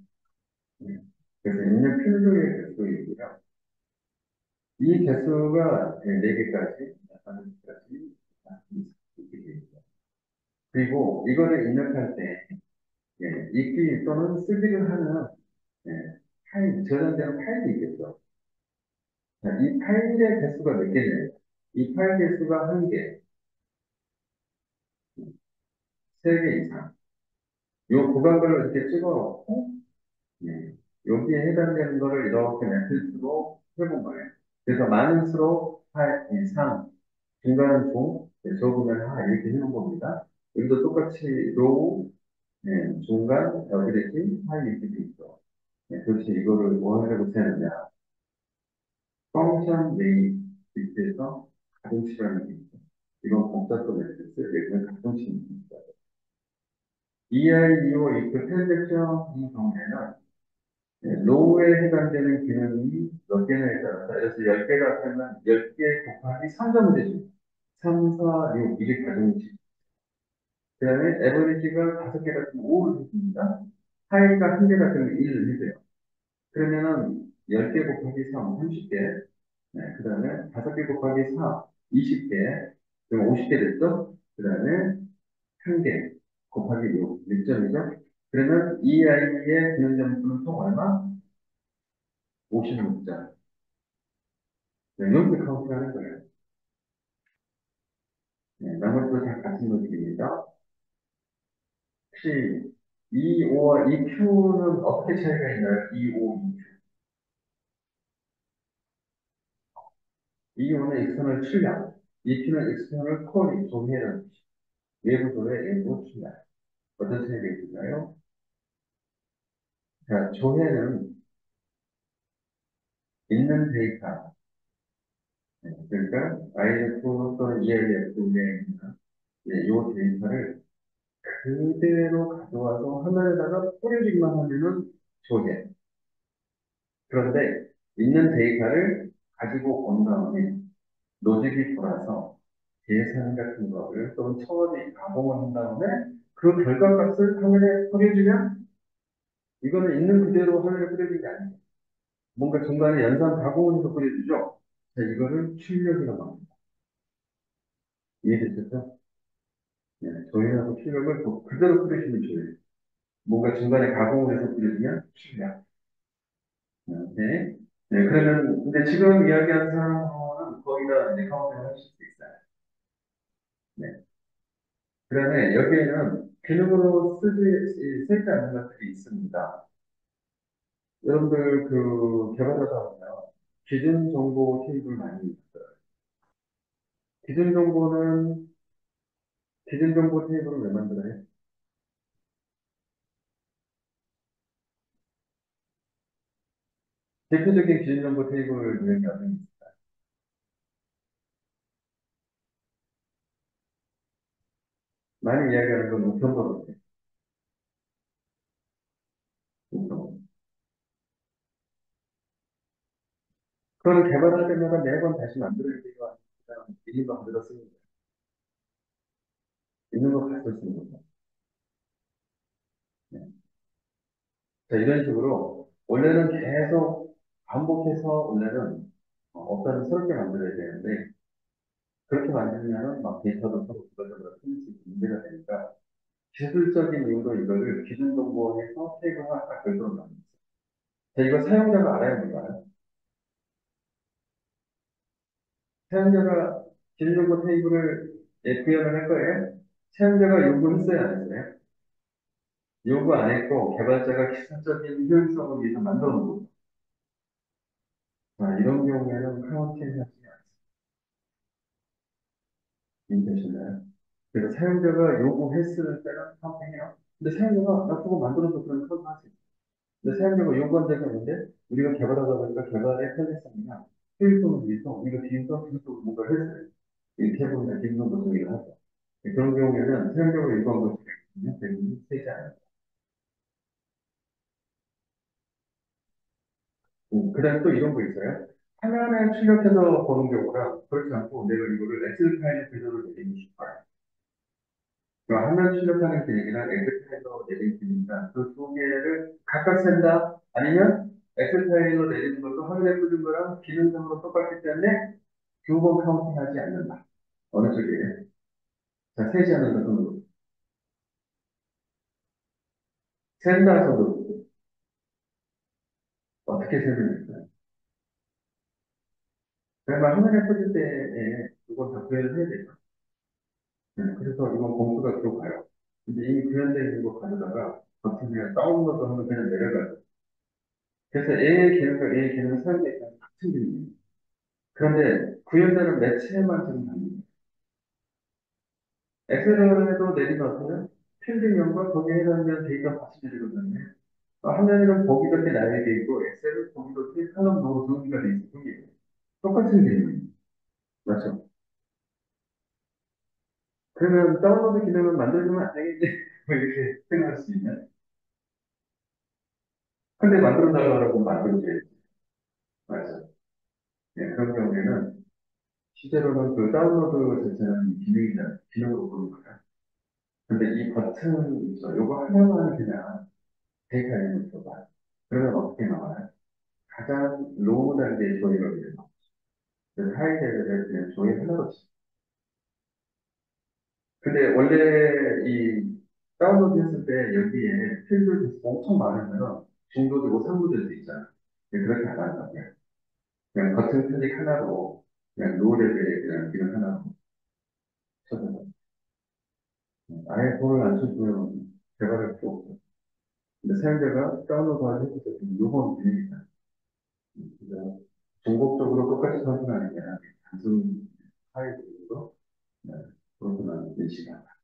네. 그래서 입력 필드의 개수이고요. 이 개수가 4개까지, 5개까지 있게 됩니다. 그리고 이거를 입력할 때 읽기 또는 쓰기를 하는 파일, 저장되는 파일이 있겠죠. 자, 이 파일의 개수가 몇 개냐? 이 파일 개수가 한 개, 세 개 이상. 요 구간별로 이렇게 찍어놓고, 여기에 해당되는 거를 이렇게 매트릭스로 해본 거예요. 그래서 많을수록 하, 상, 중간은 중, 적으면 하, 이렇게 해놓은 겁니다. 여기도 똑같이 로우, 중간, 어디랬지? 하이 이렇게 돼 있어. 도대체 이거를 뭐 하려고 세느냐. 펑션 메이트릭스에서 가동치라는 게 있죠. 이건 복잡도 매트릭스, 여기는 가동치 매트릭스. EIEO if 트랜잭션인 경우에는 로우에 해당되는 기능이 몇 개냐에 따라서, 그래서 10개가 되면 10개 곱하기 3점을 해줍니다. 3, 4, 6, 이게 가정식. 그 다음에 에버리지가 5개 같으면 5를 해줍니다. 하이가 1개 같으면 1을 해줘요. 그러면은 10개 곱하기 3, 30개. 그 다음에 5개 곱하기 4, 20개. 그럼 50개 됐죠? 그 다음에 1개 곱하기 6, 6점이죠? 그러면 이 아이의 기능 점수는 총 얼마? 56점. 이렇게 카운트하는 거예요. 나머지도 다 같은 노직입니다. 혹시 이 O와 이 Q는 어떻게 차이가 있나요? 이 O, 이 Q. 이 O는 external 출력, 이 Q는 external 콜이 조회라는 뜻이에요. 외부 조회, 외부 출력. 어떤 차이가 있을까요? 자, 조회는 있는 데이터, 그러니까 IF 또는 ELF 이 데이터를 그대로 가져와서 화면에다가 뿌려주기만 하면은 조회. 그런데 있는 데이터를 가지고 온 다음에 로직이 돌아서 계산 같은 거를 또는 처리, 가공을 한 다음에 그 결과값을 화면에 뿌려주면 이거는 있는 그대로 화면에 뿌려주는 게 아니에요. 뭔가 중간에 연산 가공을 해서 뿌려주죠. 자, 이거를 출력이라고 합니다. 이해되셨죠? 네, 조회하고 출력을 그대로 뿌리시면 좋아요. 뭔가 중간에 가공을 해서 뿌려주면 출력. 네. 네, 그러면, 근데 지금 이야기한 사항은 거의 다 이제 카운팅을 하실 수 있어요. 네. 그 다음에 여기에는 기능으로 쓰지 않는 것들이 있습니다. 여러분들 그 개발하다 보면 기준 정보 테이블 많이 있어요. 기준 정보는, 기준 정보 테이블을 왜 만들어요? 대표적인 기준 정보 테이블 유형이 어떤 게 있을까요? 많이 이야기하는 건 우편번호인데, 우편번호. 그거는 개발할 때마다 매번 다시 만들어야 되고, 그냥 있는 거 만들어 쓰는 거예요. 있는 거 가지고 쓰는 거죠. 네. 자, 이런 식으로, 원래는 계속 반복해서, 원래는 없다면 새롭게 만들어야 되는데, 그렇게 만들면은 막 데이터도 서로 그것저것 틀릴 수 있는 문제가 되니까, 기술적인 이유로 이거를 기준 정보에서 태그화가 별도로 나옵니다. 자, 이거 사용자가 알아야 몰라요. 사용자가 기준 정보 테이블을 구현을 할 거예요. 사용자가 요구했어요, 안 했어요? 요구 안 했고, 개발자가 기술적인 효율성을 위해서 만들어 놓은 거죠. 자, 이런 경우에는 카운팅 하지 않습니다. 그래서 사용자가 요구했을 때는 카운팅해요. 근데 사용자가 나 그거 만들어서 그런 카운팅 하지. 근데 사용자가 요구한 적이 없는데, 우리가 개발하다 보니까 개발의 편리성이나 효율성을 위해서 우리가 뒤에서 계속 뭔가를 했어요. 이렇게 해보면 기능도 정의를 하죠. 그런 경우에는 사용적으로 일반 것이거든요. 대부분 세지 않아요. 그다음에 또 이런 거 있어요. 화면에 출력해서 보는 경우랑 그렇지 않고 내가 이거를 엑셀 파일에 그대로 내리고 싶어요. 그 화면 출력하는 기능이랑 엑셀 파일로 내리는 기능이랑 그 두 개를 각각 쓴다? 아니면 엑셀 파일로 내리는 것도 화면에 꽂은 거랑 기능적으로 똑같기 때문에 두 번 카운팅하지 않는다. 어느 쪽이에요? 자, 세지 않는다. 그럼 센다 손으로 어떻게 세면 될까요? 그러면 화면에 꽂을 때에 이건 다 구현을 해야 되죠. 그래서 이건 공수가 들어가요. 근데 이미 구현되어 있는 거 가져다가 버튼을 다운로드 하면 그냥 내려가요. 그래서 A의 기능과 A의 기능을 사용에 있는 같은 기능이에요. 그런데 구현되는 매체만 지금 다릅니다. 엑셀에도 내리면 필드명과 거기에 해당되는 데이터 같이 내리거든요. 화면에는 보기 좋게 나열이 되어 있고 엑셀은 보기 좋게 칼럼 로우 정리가 되어 있을 뿐이에요. 똑같은 기능이에요. 맞죠? 그러면 다운로드 기능을 만들어주면 안 되겠지? 뭐 이렇게 생각할 수 있나요? 근데 만들어 달라고 만들어줘야지. 맞아. 네, 그런 경우에는 실제로는 그 다운로드 자체는 기능이잖아요. 기능으로 보는 거야. 근데 이 버튼 있죠. 요거 하나만 그냥 데이터 이름을 줘봐. 그러면 어떻게 나와요? 가장 로우 단계의 조회가 돼요. 그래서 하이 레벨을 그냥 조회 하나로 치. 근데 원래 이 다운로드 했을 때 여기에 필드 엄청 많으면 중도되고 상도될 수 있잖아. 근데 그렇게 안 한다고요. 그냥 버튼 클릭 하나로 그냥 로우 레벨의 그냥 기능 하나로 쳐서 아예 돈을 안 쳐주면 개발할 필요 없어. 근데 사용자가 다운로드할 해줄 때 요건 기능이다. 그래서 전국적으로 똑같이 선택하는 게 아니라 단순 파일으로 그렇구나 인식한다.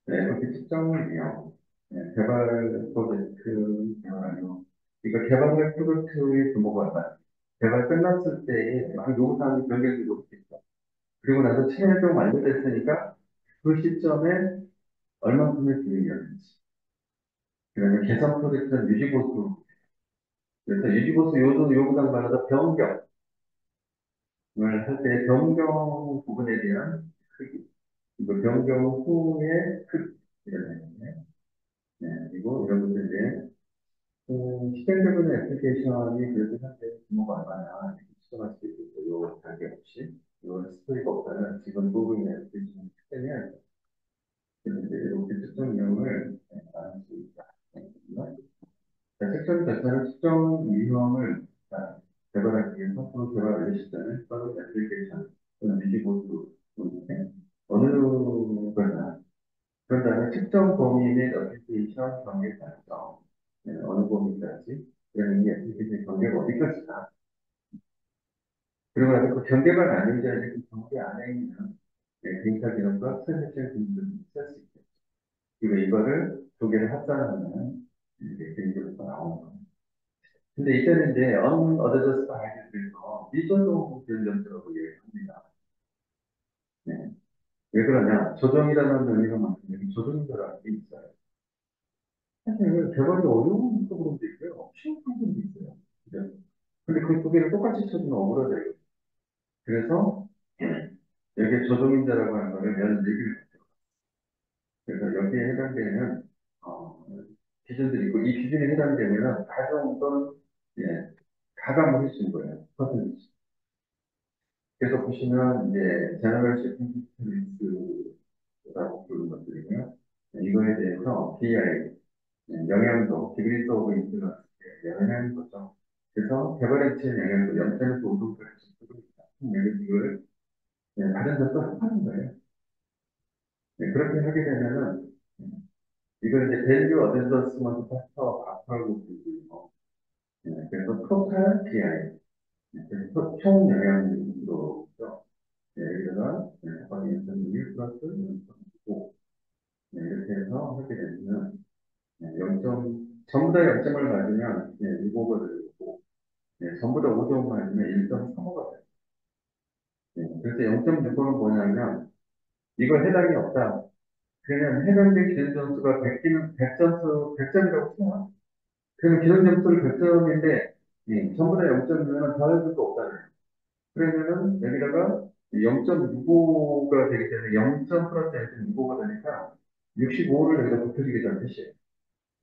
네, 이렇게 특정이에요. 네, 개발 프로젝트 개발하고 이거 개발 프로젝트의 규모가 얼마? 개발 끝났을 때에 막 요구사항이 변경되고 있겠죠. 그리고 나서 최종 완료됐으니까 그 시점에 얼마큼의 비용이었는지. 그다음에 개선 프로젝트는 유지보수. 그래서 유지보수 요구사항마다 변경을 할 때 변경 부분에 대한 크기. 그리고 변경 후의 크기. 이런 거예요. 네, 그리고 이런 것들에 시행되는 애플리케이션이 그래도 현재 규모가 얼마나 이렇게 추정할 수 있겠고, 요 단계 없이, 요 스토리가 없다는 지금 부분의 애플리케이션 특징을 이제 이렇게 특정 유형을 나눌 수 있다. 자, 특정 자체는 특정 유형을 개발하기 위해서 서로 개발을 시작하는 서로 애플리케이션 또는 뮤직보드 모델인데 어느 거나 그런 다음에 특정 범위 및 애플리케이션 경계 달성 어느 범위까지 그러면 이 애플리케이션 경계가 어디까지다 그리고 나서 그 경계만 아니자 이제 그 경계 안에 있는 데이터 기능과 스트레스 기능들을 쓸수 있겠죠. 그리고 이거를 두 개를 합산하면 이제 개인적으로 나오는 거예요. 근데 이때는 이제 unadjusted identity에서 미전용 변경들라고 얘기합니다. 네. 왜 그러냐? 조정이라는 의미가 많은데 조정이라는 게 있어요. 사실 개발이 어려운 부분도 있고요. 쉬운 부분도 있어요. 그죠? 근데 그 두 개를 똑같이 쳐주면 억울하대요. 그래서 여기에 조정인자라고 하는 거를 연 얘기를 했죠. 그래서 여기에 해당되는 어, 기준들이 있고 이 기준에 해당되면 가정 또는 예, 가감을 해주는 거예요. 퍼센티지. 그래서 보시면 이제 제너럴 shipping 라고 부르는 것들이고요. 이거에 대해서 BI, 영향도, 디그리스 오브 인플루언스에 영향도죠. 그래서 개발업체의 영향도 0.5에서 5도까지 쓰고 있다. 이거를 다른 데서 합하는 거예요. 그렇게 하게 되면은 이걸 이제 밸류 어벤져스먼트 팩터 바탕으로 부르고 그래서 토탈 BI, 그래서 총 영향도죠. 여기다가 확인해서 1 플러스 0.5 이렇게 해서 하게 되면 0점, 전부 다 0점을 맞으면 6호가 되고, 전부 다 5점 맞으면 1.35가 돼요. 그래서 0.65는 뭐냐면, 이거 해당이 없다. 그러면 해당된 기준 점수가 100점, 100점수, 100점이라고 쳐요. 그러면 기본 점수를 100점인데, 전부 다 0점이면 더해줄 거 없잖아요. 그러면은 여기다가 0.65가 되기 때문에 0점 플러스 0.65가 되니까 65를 여기다 곱해주겠다는 뜻이에요.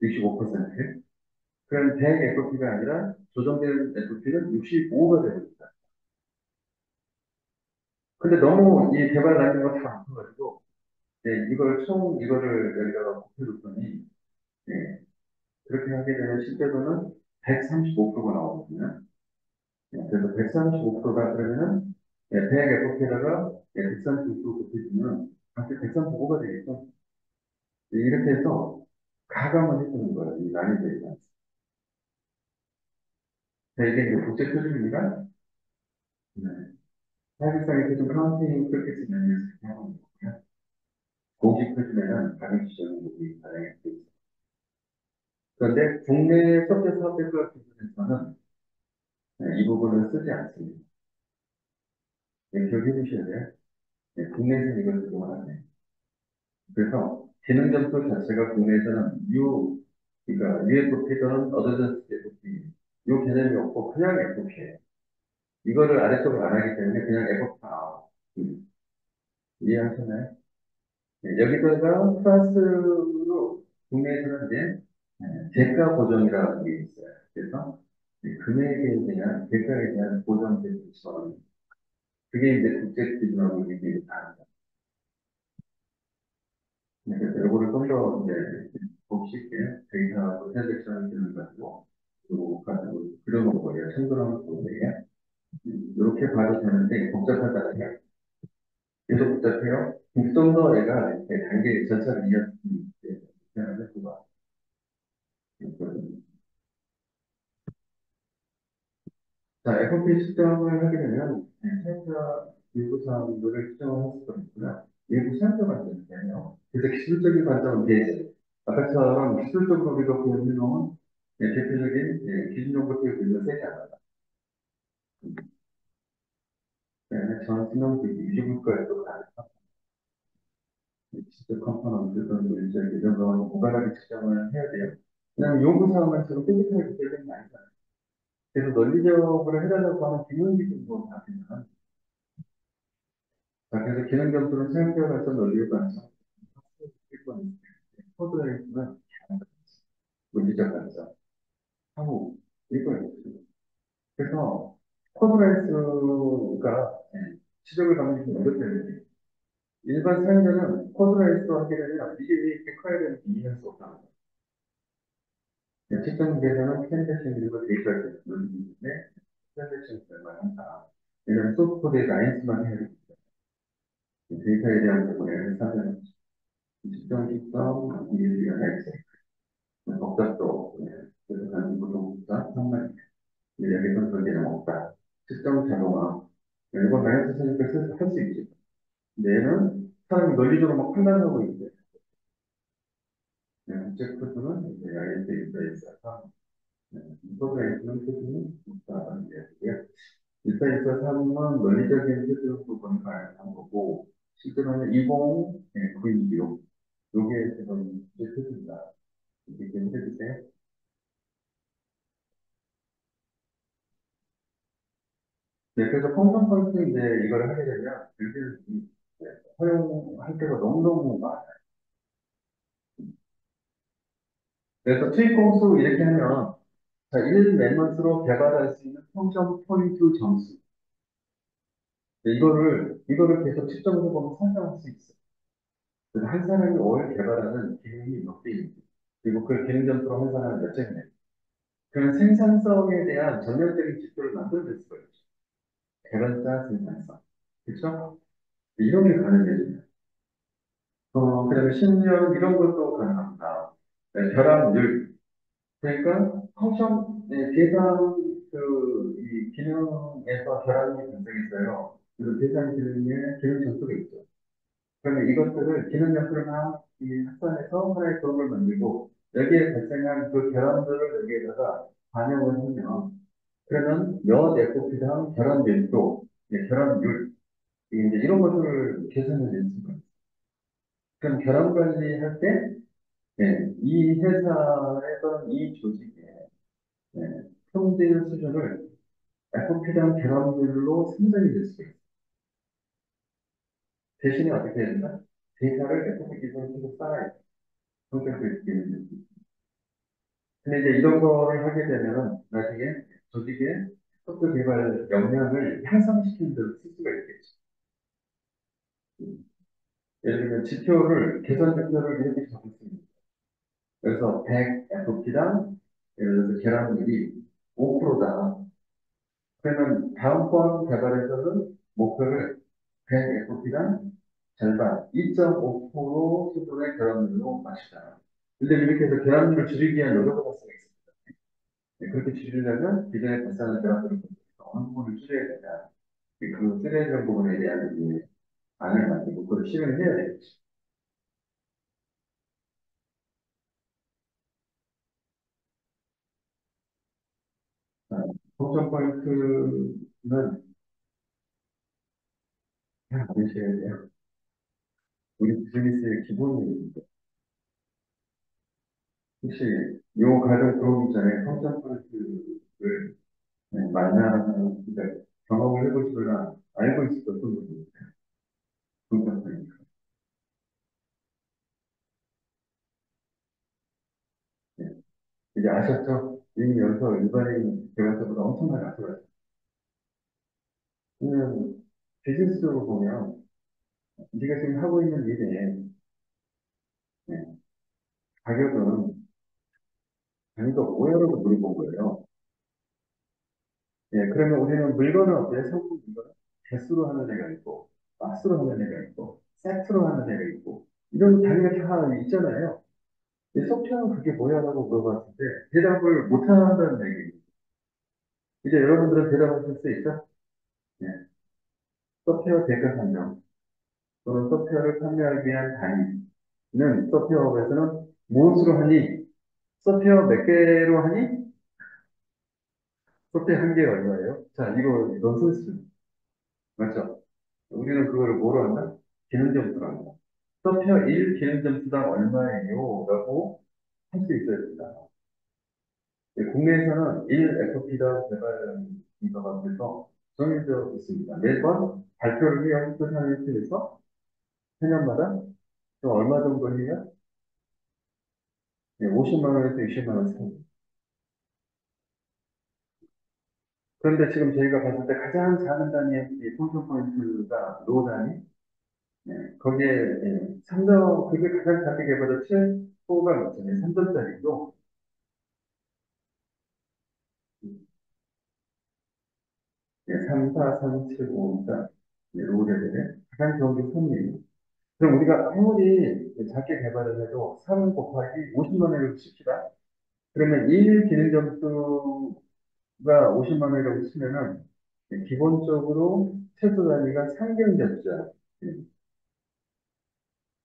65%. 그럼 100 FP가 아니라 조정된 FP는 65가 되고 있다. 근데 너무 이 개발 난이도가 다 많아가지고, 이거를 여기다가 곱해줬더니, 네, 그렇게 하게 되면 실제로는 135%가 나오거든요. 그래서 135%가 그러면은 100 FP에다가 135% 곱해주면 각각 135가 되겠죠. 이렇게 해서 가감을 해주는 거예요. 이 난이도에 대해서. 이게 이제 국제 표준입니다. 네. 사실상에서 좀 카운팅 그렇게 진행해서 이렇게 하는 거고요. 공식 표준에는 다른 지정들이 다양하게 돼 있어요. 그런데 국내 석유 사업자 기준에서는 이 부분을 쓰지 않습니다. 기억해 주셔야 돼요. 국내에서는 이걸 적용을 안 해요. 그래서 기능 점수 자체가 국내에서는 그러니까 UFP 또는 어드전스 FP, 요 개념이 없고 그냥 FP예요. 이거를 아래쪽으로 안 하기 때문에 그냥 FP가 나와요. 이해하셨나요? 여기다가 플러스로 국내에서는 이제 대가 보정이라는 게 있어요. 그래서 이 금액에 대한 대가에 대한 보정 제도처럼 그게 이제 국제 기준하고 이게 다릅니다. 그래서 이거를 좀 더 이제 곱씹게 데이터하고 트랜잭션 기능을 가지고 그리고 가지고 그려놓은 거예요. 참고하는 거예요. 이렇게 봐도 되는데 복잡하다는 게 계속 복잡해요. 좀 더 얘가 단계 전체를 이해하는 수가 있거든요. 자, FP 측정을 하게 되면 사용자 일부 사항들을 측정을 할 수가 있고요. 일부 사용자 관점인데요. 그래서 기술적인 관점은 배제. 아까처럼 기술적으로 우리가 보여준 놈은 대표적인 기준 정보를 불려 세지 않는다. 그다음에 전신형 유지물가에도 다르다. 기술 컴포넌트 또는 물질 이런 거 무관하게 측정을 해야 돼요. 그냥 요구 사항만 지금 뾰족하게 되는 게 아니잖아요. 그래서 논리적으로 해달라고 하는 기능 기준도 다 되면 자, 그래서 기능 점수는 사용자가 발전 논리에 관해서 코드레이스는 물리적 관점, 사후, 이거예요. 그래서 코드레이스가 지적을 받는 게 어렵다는 일반 사용자는 코드레이스와 하게 되면 이게 왜 이렇게 커야 되는지 이해할 수 없다는 거예요. 측정기에서는 트랜잭션 그리고 데이터를 누르는데 트랜잭션 결과를 한다. 왜냐하면 소프트코드의 라인수만 해야 되기 때문에 데이터에 대한 부분에는 사전에 측정 기법, 이해가 있어요. 복잡도 그래서 가는 부동산 상만 여기서 그게는 없다. 특정 자동화 이건 마이너스 선택을 할수 있지. 근데 얘는 사람이 논리적으로 막 판단하고 있는데 국제 코드는 이제 IS 입사에 있어서 이거가 있는 코드는 없다는 이야기고요. 일단 있어 3은 논리적인 표준 부분을 가능한 거고 실제로는 20926 요게 지금 국제 표준이다. 이렇게 해주세요. 네, 그래서 펑션 펄스 이제 이걸 하게 되면 일들 활용할 때가 너무너무 많아요. 그래서 투입 공수 이렇게 하면 자, 1 멤버스로 개발할 수 있는 펑션 포인트 점수. 네, 이거를 계속 측정을 해보면 상상할 수 있어요. 그래서 한 사람이 월 개발하는 기능이 몇 개 있는지, 그리고 그 기능 점수로 한 사람은 몇 점이냐. 그런 생산성에 대한 전면적인 지표를 만들어낼 수가 있죠. 개발자 생산성. 그렇죠? 이런 게 가능해져요. 그다음에 심지어 이런 것도 가능합니다. 네, 결합률. 그러니까 펑션, 계산, 이 기능에서 결합이 발생했어요. 그리고 계산 기능에 기능 점수가 있죠. 그러면 이것들을 기능 점수를 이 합산해서 하나의 그룹을 만들고, 여기에 발생한 그 결함들을 여기에다가 반영을 하면, 그러면 몇 FP당 결함 밀도, 결함률, 이제 이런 것들을 개선해낼 수가 있어요. 그럼 결함 관리할 때, 네, 이 회사에 또는 이 조직의 네, 품질 수준을 FP당 결함률로 산정이 될 수가 있어요. 대신에 어떻게 해야 된다? 데이터를 FP 기준으로 계속 쌓아야 돼. 성격도 있게 되는. 근데 이제 이런 거를 하게 되면은 나중에 조직의 소프트 개발 역량을 향상시키는 데도 쓸 수가 있겠죠. 예를 들면 지표를, 개선 지표를 이렇게 적었습니다. 그래서 100 FP당 예를 들어서 계란율이 5%다. 그러면 다음번 개발에서는 목표를 100 FP당 절반, 2.5% 수준의 결합률로 맞추자. 근데 이렇게 해서 결합률을 줄이기 위한 노력을 할 수가 있습니다. 네, 그렇게 줄이려면 기존에 발생하는 결합률을 어느 부분을 줄여야 되냐. 그 줄여야 되는 부분에 대한 이제 안을 만들고 그걸 실현을 해야 되겠죠. 공정 포인트는 그냥 보셔야 돼요. 우리 비즈니스의 기본입니다. 혹시 요 과정 들어오기 전에 공정 포인트를 만나는, 그러니까 경험을 해보시거나 알고 있었던 분이 있어요. 공정 포인트. 네. 이제 아셨죠? 이미 여기서 일반인 개발자보다 엄청나게 앞서갔어요. 그냥 비즈니스적으로 보면 우리가 지금 하고 있는 일에 네, 가격은 단위가 5여라고 물어본 거예요. 예, 그러면 우리는 물건은 어때요? 상품 물건은 개수로 하는 애가 있고, 박스로 하는 애가 있고, 세트로 하는 애가 있고, 이런 단위가 다 있잖아요. 이 소프트웨어는 그게 뭐야라고 물어봤을 때 대답을 못한다는 얘기예요. 이제 여러분들은 대답하실 수 있죠? 예, 소프트웨어 대가 산정 또는 소프트웨어를 판매하기 위한 단위는 소프트웨어에서는 무엇으로 하니? 소프트웨어 몇 개로 하니? 소프트웨어 한 개 얼마예요? 자, 이거 넌센스 맞죠? 우리는 그거를 뭐로 한다? 기능 점수로 한다. 소프트웨어 1 기능 점수당 얼마예요? 라고 할 수 있어야 된다. 예, 국내에서는 1FP당 개발 인가가 돼서 정해져 있습니다. 매번 발표를 해요. 회사에서 4년마다 또 얼마 정도 해야 50만 원에서 60만 원 사이. 그런데 지금 저희가 봤을 때 가장 작은 단위의 이 통신 포인트가 로 단위. 거기에 3점, 그게 가장 작게 개발된 최고가 몇점이에요? 3점짜리도 3, 4, 3, 7, 5, 4 로 레벨의 가장 좋은 게 3이에요. 그럼 우리가 아무리 작게 개발을 해도 3 곱하기 50만 원을 칩시다. 그러면 1 기능 점수가 50만 원이라고 치면은 기본적으로 최소 단위가 3기능 점수잖아.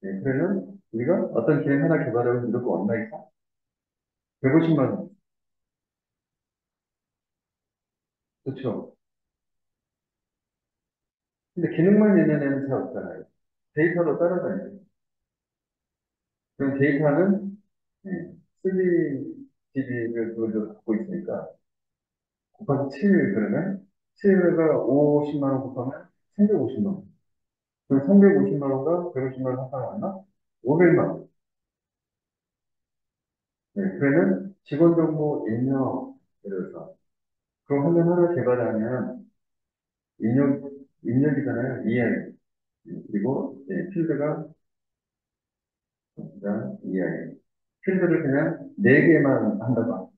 그러면 우리가 어떤 기능 하나 개발하면 무조건 얼마 이상? 150만 원. 그렇죠. 근데 기능만 있는 애는 잘 없잖아요. 데이터도 따라다녀요. 그럼 데이터는 3GB를 그걸 갖고 있으니까 곱하기 7 그러면 7가 50만 원 곱하면 350만 원. 그럼 350만 원과 150만 원 합하면 얼마? 500만 원. 그러면 직원 정보 입력, 예를 들어서 그 화면 하나 개발하면 입력이잖아요. EI. 그리고 필드가 EI. 필드를 그냥 4개만 한다고.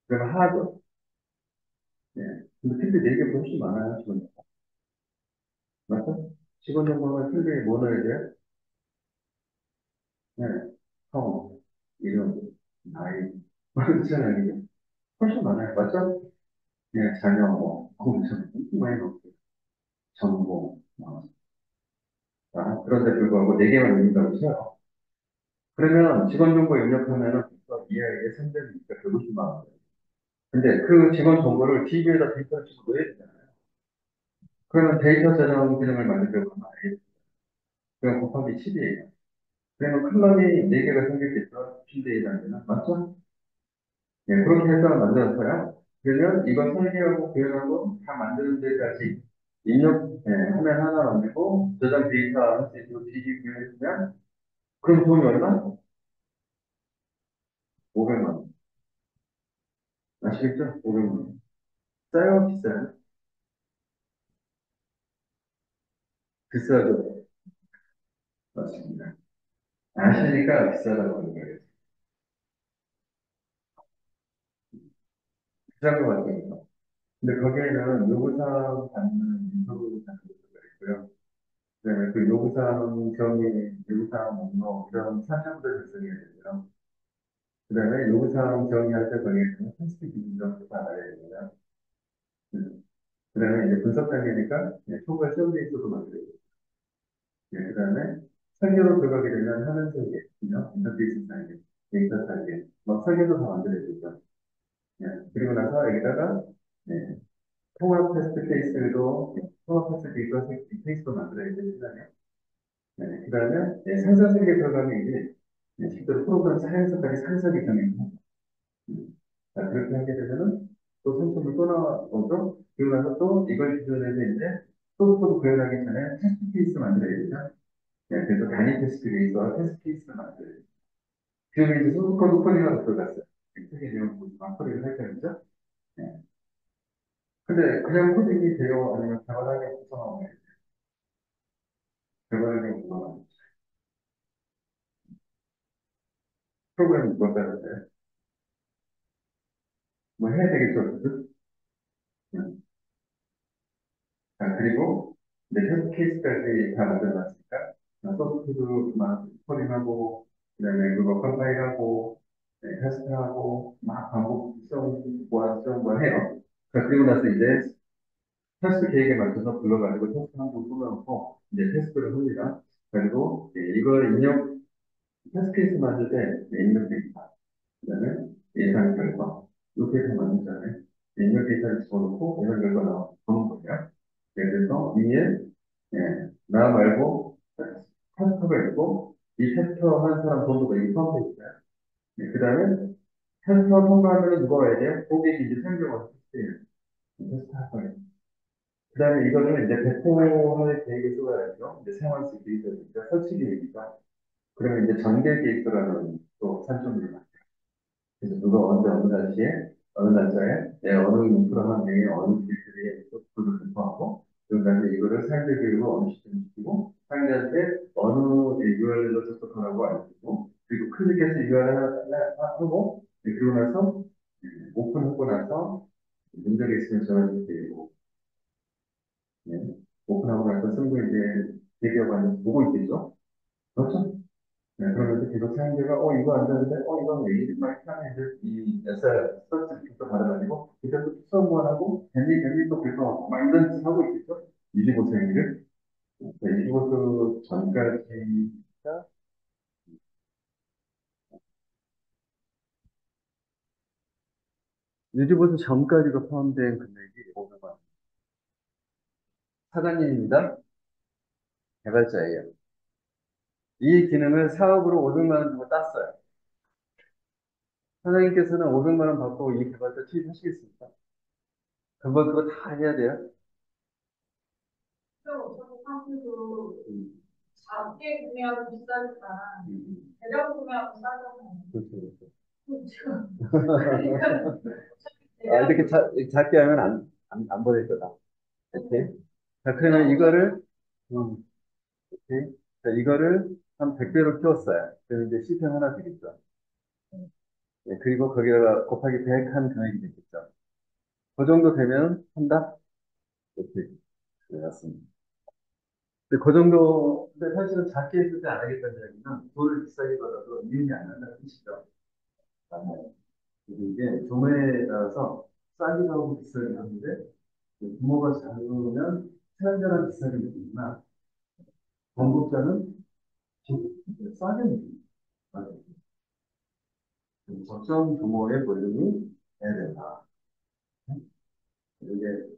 그러면 하나도. 예. 근데 필드 4개보다 훨씬 많아요. 직원 정보. 맞죠? 직원 정보는 필드에 뭐 넣어야 돼요? 네. 성, 이름, 나이. 그렇잖아요. 훨씬 많아요. 맞죠? 자녀, 공천, 엄청 많이 넣고, 전공, 그런데 불구하고 4개만 입력다고 쳐요. 그러면 직원 정보 입력하면은 이하에게 300이니까 150만 원. 근데 그 직원 정보를 DB에다 데이터를 치고 넣어야 되잖아요. 그러면 데이터 저장 기능을 만들려고 하면 알겠죠. 그럼 곱하기 10이에요. 그러면 클럽이 4개가 생겼겠죠? 필드이라는 데는. 맞죠? 예, 그렇게 해서 만들었어요. 그러면 이거 설계하고 구현하고 다 만드는 데까지 입력, 화면 하나 만들고 저장 데이터 할 수 있도록 기기 구현했으면 그럼 돈이 얼마? 500만 원. 아시겠죠? 500만 원. 싸요? 비싸요? 비싸죠? 맞습니다. 아시니까 비싸다고 하는 거예요. 비싼 것 같아요. 근데 거기에는 요구사항 받는 인터뷰 같은 것도 있고요. 그다음에 그 요구사항 정의, 요구사항 목록 이런 사정들 작성해야 되고요. 그다음에 요구사항 정의할 때 거기에는 테스트 기준점도 받아야 되고요. 그다음에 이제 분석 단계니까 총괄 시험 데이터도 만들어야 되고, 그다음에 설계로 들어가게 되면 화면 설계, 인터페이스 설계, 데이터 설계, 뭐 설계도 다 만들어야 되죠. 그리고 나서 여기다가 네, 통합 테스트 케이스도 통합 테스트 데이터 케이스도 만들어야 되잖아요. 그다음에 상세 설계 들어가면 이제 실제로 프로그램 사양서까지 상세하게 정해요. 자, 그렇게 하게 되면은 또 상품을 또 나오죠. 그리고 나서 또 이걸 기준으로 해서 이제 소스코드 구현하기 전에 테스트 케이스 만들어야 되죠. 그래서 단위 테스트 케이스와 테스트 케이스를 만들어야 돼요. 지금 이제 소스코드 코딩하고 들어갔어요. 책에 내용 보지만 코딩을 할 때는죠. 네. 근데 그냥 코딩이 돼요? 아니면 개발하기 구성하고 해요? 개발하기 구성하고 프로그램이 뭐가 다른데? 뭐 해야 되겠죠, 그죠? 음. 자, 그리고 이제 테스트 케이스까지 다 만들어놨으니까 소프트도 코딩하고 그다음에 그거 컴파일하고 테스트하고 막 반복 뭐 해요. 자, 그리고 나서 이제 테스트 계획에 맞춰서 불러가지고 테스트 한번 꾸며놓고 이제 테스트를 합니다. 그리고 이걸 입력 테스트 케이스 만들 때 입력 데이터 그다음에 예상 결과 이렇게 다 만들잖아요. 입력 데이터를 집어넣고 예상 결과 나오는 거예요. 그래서 위에 나 말고 테스터가 있고 이 테스터 한 사람 정도가 여기 포함되어 있어요. 그 다음에 테스터 통과하면 누가 와야 돼요? 고객이 이제 설명을 테스트해요. 테스트 할 거예요. 그 다음에 이거를 이제 배포할 계획을 세워야죠. 이제 생활수 계획이니까 설치 계획이니까. 그러면 이제 전개 계획서라는 또 산정들이 많아요. 그래서 누가 언제 어느 날씨에 어느 날짜에 어느 인프라만 내에 어느 길들에 속도를 배포하고 그다음에 이거를 사용자 교육을 어느 시점에 시키고 사용자한테 어느 URL로 접속하라고 알려주고 그리고 클릭해서 URL 하고 그리고 나서 오픈하고 나서 문제가 있으면 전화를 드리고 네. 오픈하고 나서 승부 이제 대기업한테 보고 있겠죠? 그렇죠? 그러면서 계속 사용자가, 이거 안 되는데, 이건 왜 이리 많이 하면 이제 이 SR, 서치부터 받아가지고, 그때부터 수성구하고, 밴딩 또 불성하고, 막 이런 짓 하고 있겠죠? 25세 행위를. 25세 전까지가, 25세 전까지가 포함된 금액이 500만 원. 사장님입니다. 개발자예요. 이 기능을 사업으로 500만 원 주고 땄어요. 사장님께서는 500만 원 받고 이 개발자 투입하시겠습니까? 그거 다 해야 돼요? 그럼 어차피 사실도 음, 작게 구매하면 비싸니까 대량 구매하면 싸잖아요. 그렇죠, 그렇죠. 그렇죠. 그러니까 이렇게 대량 작게 하면 안 보일 거다. 이렇게. 자, 그러면 이거를, 이렇게. 자, 이거를 한 100배로 키웠어요. 그러면 이제 시스템 하나 되겠죠. 그리고 거기다가 곱하기 100 한 금액이 되겠죠. 그 정도 되면 한다? 이렇게. 네, 맞습니다. 근데 그 정도, 근데 사실은 작게 했을 때 안 하겠다는 이야기는 돈을 비싸게 받아도 이윤이 안 난다는 뜻이죠. 맞아요. 그래서 이게 조매에 따라서 싸기도 하고 비싸기도 하는데, 부모가 작으면 사용자는 비싸게 느끼지만, 공급자는 싸게 느낍니다. 맞아요. 적정 규모의 볼륨이 돼야 된다. 이게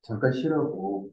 잠깐 쉬라고.